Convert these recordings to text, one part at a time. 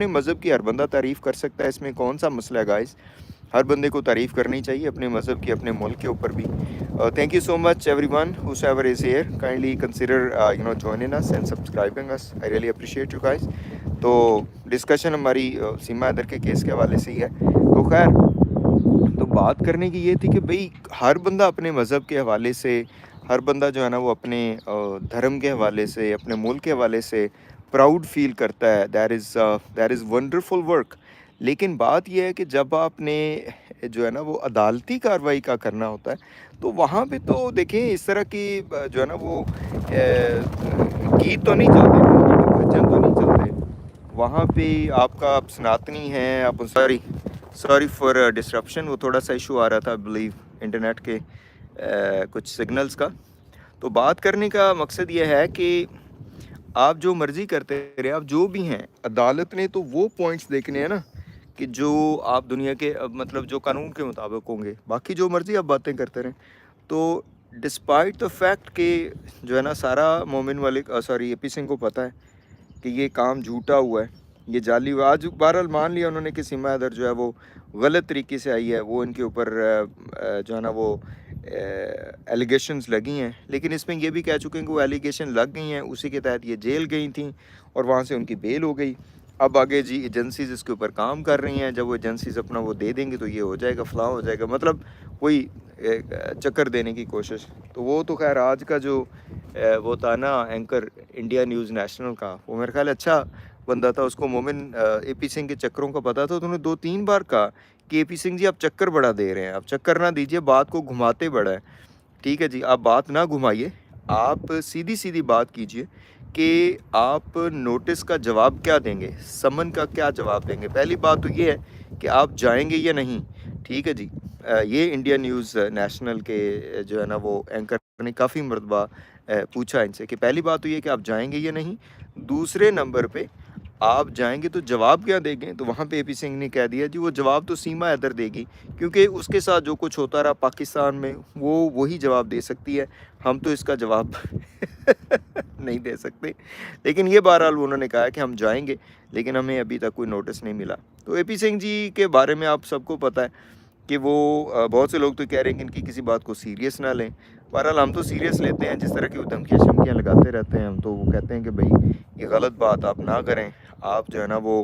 अपने मज़हब की हर बंदा तारीफ़ कर सकता है, इसमें कौन-सा मसला है गाइज़? हर बंदे को तारीफ़ करनी चाहिए अपने मज़हब की, अपने मुल्क के ऊपर भी। Thank you so much everyone whosoever is here, kindly consider joining us and subscribing us. I really appreciate you guys. तो डिस्कशन हमारी सीमा हैदर के केस के हवाले से ही है। तो खैर, तो बात करने की ये थी कि भई हर बंदा अपने मज़हब के हवाले से, हर बंदा जो है ना वो अपने धर्म के हवाले से, अपने मुल्क के हवाले से प्राउड फ़ील करता है। That is wonderful work. लेकिन बात ये है कि जब आपने जो है ना वो अदालती कार्रवाई का करना होता है, तो वहाँ पे तो देखिए इस तरह की जो है ना वो गीत तो नहीं चलते, भजन तो नहीं चलते। वहाँ पे आपका आप सनातनी हैं, आप सॉरी सॉरी फॉर डिसरप्शन, वो थोड़ा सा इशू आ रहा था आई बिलीव इंटरनेट के कुछ सिग्नल्स का। तो बात करने का मकसद ये है कि आप जो मर्जी करते रहे, आप जो भी हैं, अदालत ने तो वो पॉइंट्स देखने हैं ना कि जो आप दुनिया के मतलब जो कानून के मुताबिक होंगे। बाकी जो मर्जी आप बातें करते रहें। तो डिस्पाइट द फैक्ट कि जो है ना सारा मोमिन मलिक सॉरी एपी सिंह को पता है कि ये काम झूठा हुआ है, ये जाली हुआ। आज बहरहाल मान लिया उन्होंने कि सीमा हैदर जो है वो गलत तरीके से आई है, वो इनके ऊपर जो है ना वो एलिगेशंस लगी हैं, लेकिन इसमें ये भी कह चुके हैं कि वो एलिगेशन लग गई हैं, उसी के तहत ये जेल गई थी और वहाँ से उनकी बेल हो गई। अब आगे जी एजेंसीज इसके ऊपर काम कर रही हैं, जब वो एजेंसीज अपना वो दे देंगे तो ये हो जाएगा, फलां हो जाएगा, मतलब कोई चक्कर देने की कोशिश। तो वो तो खैर आज का जो वो था ना एंकर इंडिया न्यूज़ नेशनल का, वो मेरे ख्याल अच्छा बंदा था, उसको मोमिन एपी सिंह के चक्करों का पता था। तो उन्होंने 2-3 बार कहा कि एपी सिंह जी आप चक्कर बड़ा दे रहे हैं, आप चक्कर ना दीजिए, बात को घुमाते बड़ा है। ठीक है जी, आप बात ना घुमाइए, आप सीधी-सीधी बात कीजिए कि आप नोटिस का जवाब क्या देंगे, समन का क्या जवाब देंगे। पहली बात तो ये है कि आप जाएँगे या नहीं, ठीक है जी। ये इंडिया न्यूज़ नेशनल के जो है ना वो एंकर ने काफ़ी मरतबा पूछा इनसे कि पहली बात तो ये कि आप जाएँगे या नहीं? दूसरे नंबर पे आप जाएँगे तो जवाब क्या देंगे? तो वहाँ पे एपी सिंह ने कह दिया जी वो जवाब तो सीमा हैदर देगी, क्योंकि उसके साथ जो कुछ होता रहा पाकिस्तान में वो वही जवाब दे सकती है, हम तो इसका जवाब नहीं दे सकते। लेकिन ये बहरहाल उन्होंने कहा है कि हम जाएँगे, लेकिन हमें अभी तक कोई नोटिस नहीं मिला। तो एपी सिंह जी के बारे में आप सबको पता है कि वो बहुत से लोग तो कह रहे हैं कि इनकी किसी बात को सीरियस ना लें। बहरहाल हम तो सीरियस लेते हैं, जिस तरह की वो धमकियाँ-शमकियाँ लगाते रहते हैं हम, तो वो कहते हैं कि भई ये गलत बात आप ना करें, आप जो है ना वो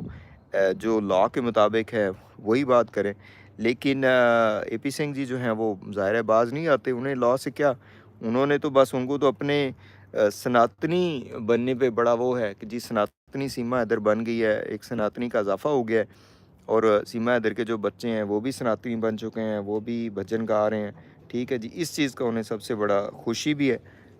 जो लॉ के मुताबिक है वही बात करें। लेकिन एपी सिंह जी जो हैं वो ज़ाहिर है बाज़ नहीं आते, उन्हें लॉ से क्या, उन्होंने तो बस उनको तो अपने सनातनी बनने पे बड़ा वो है कि जी सनातनी सीमा हैदर बन गई है, एक सनातनी का इज़ाफ़ा हो गया है। और सीमा हैदर के जो बच्चे हैं वो भी सनातनी बन चुके हैं, वो भी भजन गा रहे हैं, ठीक है जी। इस चीज़ का उन्हें सबसे बड़ा खुशी भी है।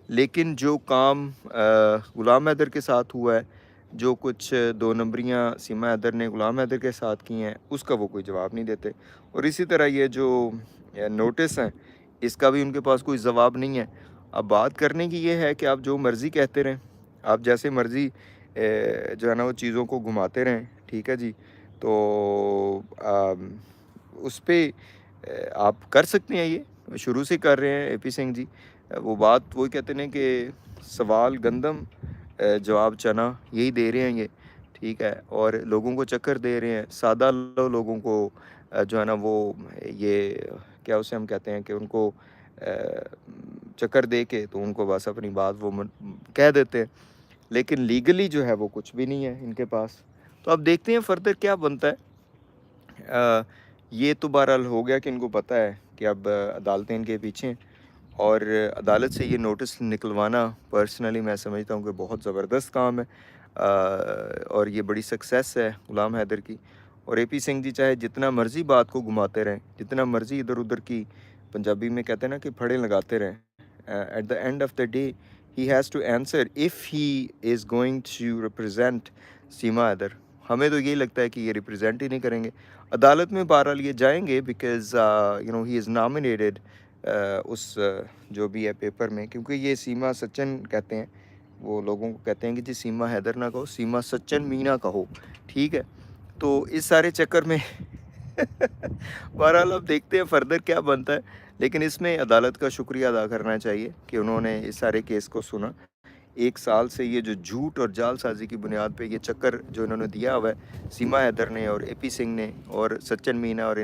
लेकिन जो काम गुलाम हैदर के साथ हुआ है, जो कुछ 2 नंबरियाँ सीमा हैदर ने गुलाम हैदर के साथ की हैं, उसका वो कोई जवाब नहीं देते। और इसी तरह ये जो नोटिस हैं, इसका भी उनके पास कोई जवाब नहीं है। अब बात करने की ये है कि आप जो मर्ज़ी कहते रहें, आप जैसे मर्ज़ी जो है ना वो चीज़ों को घुमाते रहें, ठीक है जी। तो उस पे आप कर सकते हैं, ये शुरू से कर रहे हैं एपी सिंह जी। वो बात वही कहते हैं कि सवाल गंदम जवाब चना, यही दे रहे हैं ये, ठीक है। और लोगों को चक्कर दे रहे हैं, सादा लोगों को जो है ना वो ये क्या उसे हम कहते हैं कि उनको चक्कर दे के तो उनको बस अपनी बात वो कह देते हैं। लेकिन लीगली जो है वो कुछ भी नहीं है इनके पास। तो अब देखते हैं फर्दर क्या बनता है। ये तो बहरहाल हो गया कि इनको पता है कि अब अदालतें इनके पीछे हैं और अदालत से ये नोटिस निकलवाना पर्सनली मैं समझता हूँ कि बहुत ज़बरदस्त काम है। और ये बड़ी सक्सेस है गुलाम हैदर की। और एपी सिंह जी चाहे जितना मर्ज़ी बात को घुमाते रहें, जितना मर्ज़ी इधर-उधर की पंजाबी में कहते हैं ना कि फड़े लगाते रहें, at the end of the day he has to answer if he is going to represent Seema Haider. हमें तो यही लगता है कि ये रिप्रेजेंट ही नहीं करेंगे। अदालत में बहरहाल ये जाएँगे बिकॉज़ ही इज़ नॉमिनेटेड उस जो भी है पेपर में, क्योंकि ये सीमा सच्चन कहते हैं, वो लोगों को कहते हैं कि जी सीमा हैदर ना कहो, सीमा सच्चन मीना कहो, ठीक है। तो इस सारे चक्कर में बहरहाल अब देखते हैं फर्दर क्या बनता है। लेकिन इसमें अदालत का शुक्रिया अदा करना चाहिए कि उन्होंने इस सारे केस को सुना। 1 साल से ये जो झूठ और जालसाज़ी की बुनियाद पे ये चक्कर जो इन्होंने दिया हुआ है, सीमा हैदर ने और एपी सिंह ने और सचिन मीना और